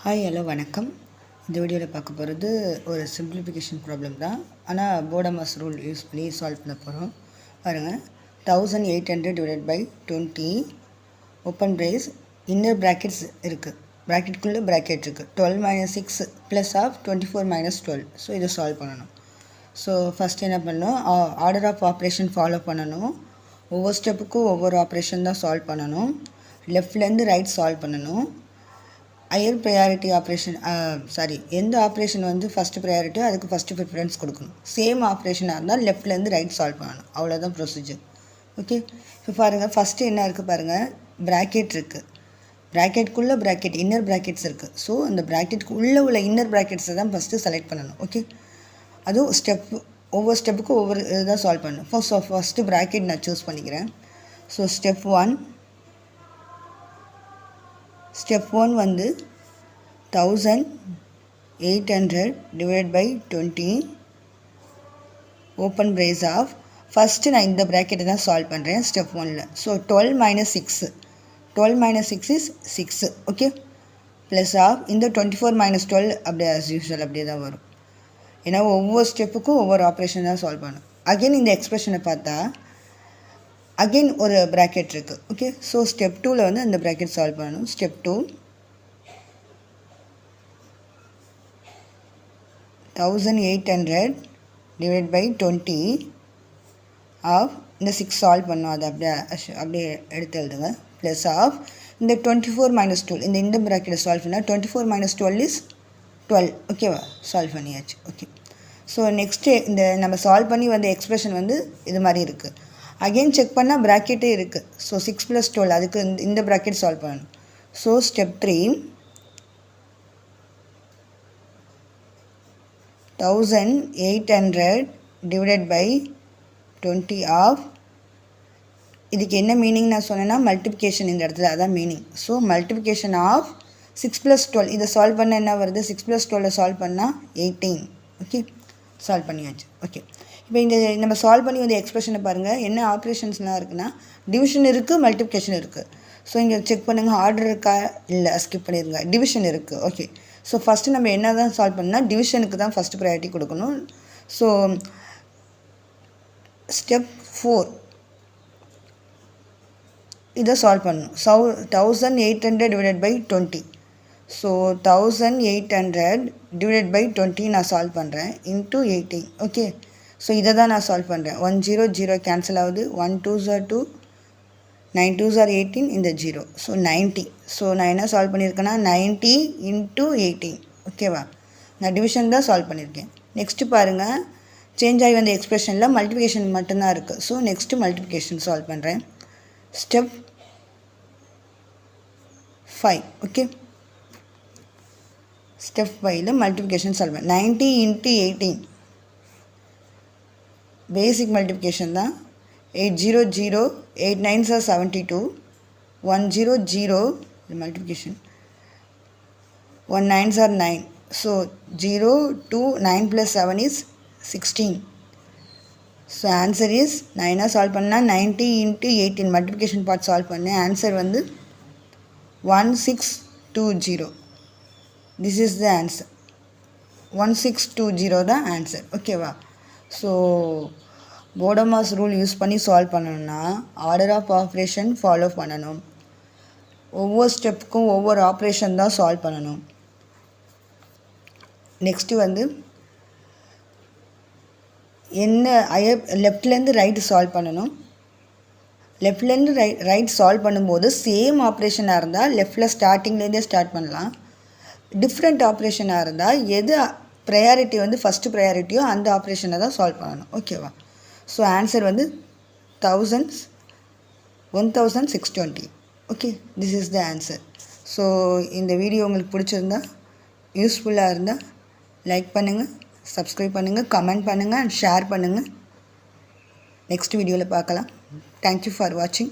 Hi hello வணக்கம். இந்த வீடியோவில் பார்க்க போகிறது ஒரு சிம்பிளிஃபிகேஷன் ப்ராப்ளம் தான். ஆனால் போடமாஸ் ரூல் யூஸ் பண்ணி சால்வ் பண்ண போகிறோம். பாருங்கள், 1800 divided by 20 open brace inner brackets இருக்குது, ப்ராக்கெட்டுக்குள்ளே ப்ராக்கெட் இருக்குது, 12 - 6 ப்ளஸ் ஆஃப் 24 - 12. ஸோ இதை சால்வ் பண்ணணும். ஸோ ஃபஸ்ட் என்ன பண்ணணும், ஆர்டர் ஆஃப் ஆப்ரேஷன் ஃபாலோ பண்ணணும். ஒவ்வொரு ஸ்டெப்புக்கும் ஒவ்வொரு ஆப்ரேஷன் தான் சால்வ் பண்ணணும். லெஃப்ட்லேருந்து ரைட் சால்வ் பண்ணணும். ஹையர் ப்ரையாரிட்டி ஆப்ரேஷன் எந்த ஆப்ரேஷன் வந்து ஃபஸ்ட்டு ப்ரையாரிட்டியோ அதுக்கு ஃபஸ்ட்டு ப்ரிஃபரன்ஸ் கொடுக்கணும். சேம் ஆப்ரேஷனாக இருந்தால் லெஃப்ட்லேருந்து ரைட் சால்வ் பண்ணணும். அவ்வளோதான் ப்ரொசீஜர். ஓகே, இப்போ பாருங்கள், ஃபஸ்ட்டு என்ன இருக்குது பாருங்கள், ப்ராக்கெட் இருக்குது, ப்ராக்கெட்டுக்குள்ளே ப்ராக்கெட் இன்னர் ப்ராக்கெட்ஸ் இருக்குது. ஸோ அந்த ப்ராக்கெட்டுக்கு உள்ளே உள்ள இன்னர் ப்ராக்கெட்ஸை தான் ஃபஸ்ட்டு செலக்ட் பண்ணணும். ஓகே, அதுவும் ஒவ்வொரு ஸ்டெப்புக்கும் ஒவ்வொரு இதுதான் சால்வ் பண்ணணும். ஃபஸ்ட்டு ப்ராக்கெட் நான் சூஸ் பண்ணிக்கிறேன். ஸோ ஸ்டெப் 1 வந்து 1800 divide by 20 open brace of, first நான் இந்த ப்ராக்கெட்டை தான் சால்வ் பண்ணுறேன் ஸ்டெப் 1ல். So 12 - 6 is 6. Okay, plus of இந்த 24 - 12 அப்படியே ஆஸ் யூஷுவல் அப்படியே தான் வரும். ஏன்னா ஒவ்வொரு ஸ்டெப்புக்கும் ஒவ்வொரு ஆப்ரேஷன் தான் சால்வ் பண்ணணும். அகெயின் இந்த எக்ஸ்பிரஷனை பார்த்தா அகெயின் ஒரு ப்ராக்கெட் இருக்குது. ஓகே, ஸோ ஸ்டெப் 2ல் வந்து அந்த ப்ராக்கெட் சால்வ் பண்ணணும். ஸ்டெப் 2 1800 டிவைட் பை 20 ஆஃப் இந்த 6 சால்வ் பண்ணோம், அதை அப்படியே எடுத்து எழுதுங்க. ப்ளஸ் ஆஃப் இந்த 24 - 12 இந்த ப்ராக்கெட்டை சால்வ் பண்ணால் 24 - 12 இஸ் 12. ஓகேவா, சால்வ் பண்ணியாச்சு. ஓகே, ஸோ நெக்ஸ்ட்டு இந்த நம்ம சால்வ் பண்ணி வந்த எக்ஸ்பிரஷன் வந்து இது மாதிரி இருக்குது. அகெயின் செக் பண்ணால் ப்ராக்கெட்டே இருக்குது. ஸோ 6 + 12 அதுக்கு இந்த ப்ராக்கெட் சால்வ் பண்ணணும். So step 3 1800 divided by 20 of, இதுக்கு என்ன மீனிங் நான் சொன்னேன்னா மல்டிப்ளிகேஷன், இந்த இடத்துல அதான் மீனிங். ஸோ மல்டிப்ளிகேஷன் ஆஃப் 6 + 12 இதை சால்வ் பண்ண என்ன வருது, 6 + 12 சால்வ் பண்ணால் 18. ஓகே, சால்வ் பண்ணியாச்சு. ஓகே, இப்போ இந்த நம்ம சால்வ் பண்ணி வந்து எக்ஸ்பிரஷனை பாருங்கள், என்ன ஆப்ரேஷன்ஸ்லாம் இருக்குன்னா டிவிஷன் இருக்குது, மல்டிப்ளிகேஷன் இருக்குது. ஸோ இங்கே செக் பண்ணுங்கள், ஆர்டர் இருக்கா, இல்லை ஸ்கிப் பண்ணிடுங்க. டிவிஷன் இருக்குது. ஓகே, ஸோ ஃபஸ்ட்டு நம்ம என்ன தான் சால்வ் பண்ணால் டிவிஷனுக்கு தான் ஃபஸ்ட்டு ப்ரையாரிட்டி கொடுக்கணும். ஸோ ஸ்டெப் 4 இதை சால்வ் பண்ணணும். 1800 divided by 20. So 1800 divided by 20 நான் சால்வ் பண்ணுறேன் இன்ட்டு 18. ஓகே, ஸோ இதை தான் நான் சால்வ் பண்ணுறேன். 1 0 0 கேன்சல் ஆகுது, 1 2s are 2, 9 2s are 18, இந்த 0. ஸோ 90. ஸோ நான் என்ன சால்வ் பண்ணியிருக்கேன்னா 90 இன்ட்டு 18. ஓகேவா, நான் டிவிஷன் தான் சால்வ் பண்ணியிருக்கேன். நெக்ஸ்ட்டு பாருங்கள், சேஞ்ச் ஆகி வந்த எக்ஸ்பிரஷனில் மல்டிப்ளிகேஷன் மட்டும்தான் இருக்குது. ஸோ நெக்ஸ்ட்டு மல்டிப்ளிகேஷன் சால்வ் பண்ணுறேன். ஸ்டெப் 5. ஓகே, ஸ்டெப் 5ல் மல்டிப்ளிகேஷன் சால்வ் பண்ண 90 இன்ட்டு 18 பேசிக் மல்டிப்ளிகேஷன் தான். 8 0 0, 8 9s are 72, 1 0 0 இது multiplication, 1 9s are 9. So 0 2 9 + 7 is 16. So answer is, நான் என்ன சால்வ் பண்ணால் 90 இன்ட்டு 18 மல்டிப்ளிகேஷன் பார்ட் சால்வ் பண்ணேன். ஆன்சர் வந்து 1620. This is the answer. 1620 தான் ஆன்சர். ஓகேவா, ஸோ போடமாஸ் ரூல் யூஸ் பண்ணி சால்வ் பண்ணணும்னா ஆர்டர் ஆஃப் ஆப்ரேஷன் ஃபாலோ பண்ணணும். ஒவ்வொரு ஸ்டெப்புக்கும் ஒவ்வொரு ஆப்ரேஷன் தான் சால்வ் பண்ணணும். நெக்ஸ்ட்டு வந்து என்ன லெஃப்ட்லேருந்து ரைட்டு சால்வ் பண்ணணும். லெஃப்ட்லேருந்து ரைட் சால்வ் பண்ணும்போது சேம் ஆப்ரேஷனாக இருந்தால் லெஃப்டில் ஸ்டார்டிங்லேருந்தே ஸ்டார்ட் பண்ணலாம். டிஃப்ரெண்ட் ஆப்ரேஷனாக இருந்தால் எது ப்ரையாரிட்டி வந்து ஃபஸ்ட்டு ப்ரையாரிட்டியோ அந்த ஆப்ரேஷனை தான் சால்வ் பண்ணணும். ஓகேவா, ஸோ ஆன்சர் வந்து 1620. Okay, this is the answer. So இந்த வீடியோ உங்களுக்கு பிடிச்சிருந்தா, யூஸ்ஃபுல்லாக இருந்தால் லைக் பண்ணுங்கள், சப்ஸ்கிரைப் பண்ணுங்கள், கமெண்ட் பண்ணுங்கள் அண்ட் ஷேர் பண்ணுங்கள். நெக்ஸ்ட் வீடியோவில் பார்க்கலாம். தேங்க்யூ ஃபார் வாட்சிங்.